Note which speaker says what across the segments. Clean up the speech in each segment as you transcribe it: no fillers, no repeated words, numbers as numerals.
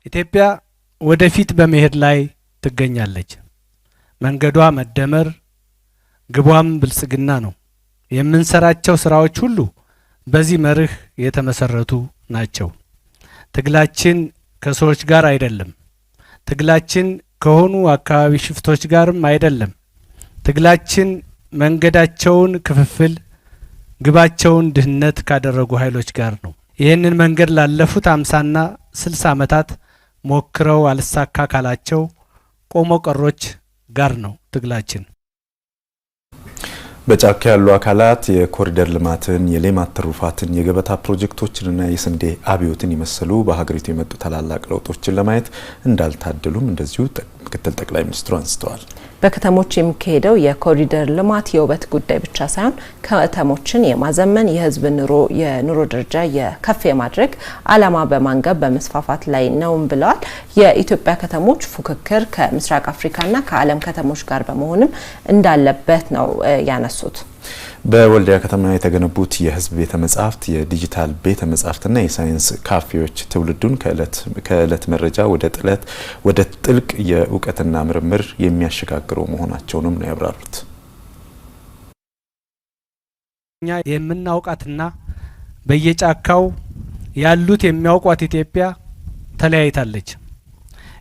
Speaker 1: ኢትዮጵያ ወደፊት በመሄድ ላይ ትገኛለች። መንገዷ መደመር ግቧም ብልጽግና ነው። የምንሰራቸው ስራዎች ሁሉ በዚህ መርህ የተመሰረቱ ናቸው። ትግላችን ከሰዎች ጋር አይደለም። ትግላችን ከሆኑ አካባቢ ሽፍቶች ጋርም አይደለም። ትግላችን መንገዳቸውን ክፍፍል ግባቸውን ድህነት ካደረጉ ኃይሎች ጋር ነው። ይህንን መንገድ ላለፉት 50ና 60 ዓመታት ሞክረው አልሳካ ካላቸው ቆሞ ቀሮች ጋር ነው ትግላችን።
Speaker 2: በጫካ ያሉ አካላት የኮሪደር ልማትን፣ የሌማት ትሩፋትን፣ የገበታ ፕሮጀክቶችንና የስንዴ አብዮትን የመሰሉ በሀገሪቱ የመጡ ታላላቅ ለውጦችን ለማየት እንዳልታደሉም እንደዚሁ ምክትል ጠቅላይ ሚኒስትሩ አንስተዋል።
Speaker 3: በከተሞች የሚካሄደው የኮሪደር ልማት የውበት ጉዳይ ብቻ ሳይሆን ከተሞችን የማዘመን የህዝብ የኑሮ ደረጃ ከፍ የማድረግ ዓላማ በማንገብ በመስፋፋት ላይ ነው ብለዋል። የኢትዮጵያ ከተሞች ፉክክር ከምስራቅ አፍሪካና ከዓለም ከተሞች ጋር በመሆንም እንዳለበት ነው ያነሱት።
Speaker 2: በወልዲያ ከተማ የተገነቡት የህዝብ ቤተ መጻሕፍት፣ የዲጂታል ቤተ መጻሕፍትና የሳይንስ ካፌዎች ትውልዱን ከእለት መረጃ ወደ ጥልቅ የእውቀትና ምርምር የሚያሸጋግሩ መሆናቸውንም ነው ያብራሩት።
Speaker 1: እኛ የምናውቃትና በየጫካው ያሉት የሚያውቋት ኢትዮጵያ ተለያይታለች።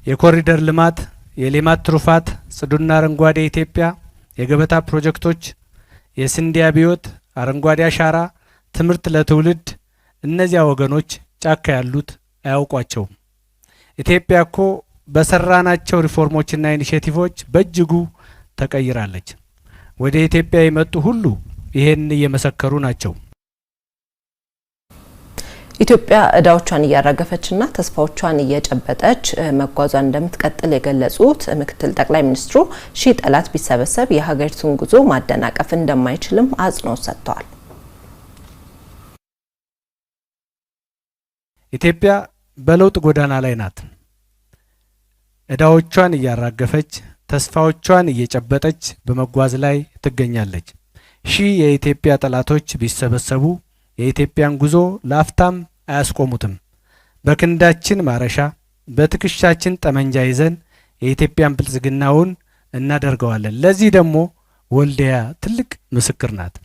Speaker 1: የኮሪደር ልማት፣ የሌማት ትሩፋት፣ ጽዱና አረንጓዴ ኢትዮጵያ፣ የገበታ ፕሮጀክቶች፣ የስንዴ አብዮት፣ አረንጓዴ አሻራ፣ ትምህርት ለትውልድ እነዚያ ወገኖች ጫካ ያሉት አያውቋቸውም። ኢትዮጵያ እኮ በሰራናቸው ሪፎርሞችና ኢኒሼቲቮች በእጅጉ ተቀይራለች። ወደ ኢትዮጵያ የመጡ ሁሉ ይሄን እየመሰከሩ ናቸው።
Speaker 3: ኢትዮጵያ እዳዎቿን እያራገፈችና ተስፋዎቿን እየጨበጠች መጓዟን እንደምትቀጥል የገለጹት ምክትል ጠቅላይ ሚኒስትሩ ሺህ ጠላት ቢሰበሰብ የሀገሪቱን ጉዞ ማደናቀፍ እንደማይችልም አጽንኦት ሰጥተዋል።
Speaker 1: ኢትዮጵያ በለውጥ ጎዳና ላይ ናት። እዳዎቿን እያራገፈች ተስፋዎቿን እየጨበጠች በመጓዝ ላይ ትገኛለች። ሺህ የኢትዮጵያ ጠላቶች ቢሰበሰቡ የኢትዮጵያን ጉዞ ላፍታም አያስቆሙትም። በክንዳችን ማረሻ በትከሻችን ጠመንጃ ይዘን የኢትዮጵያን ብልጽግናውን እናደርገዋለን። ለዚህ ደግሞ ወልዲያ ትልቅ ምስክር ናት።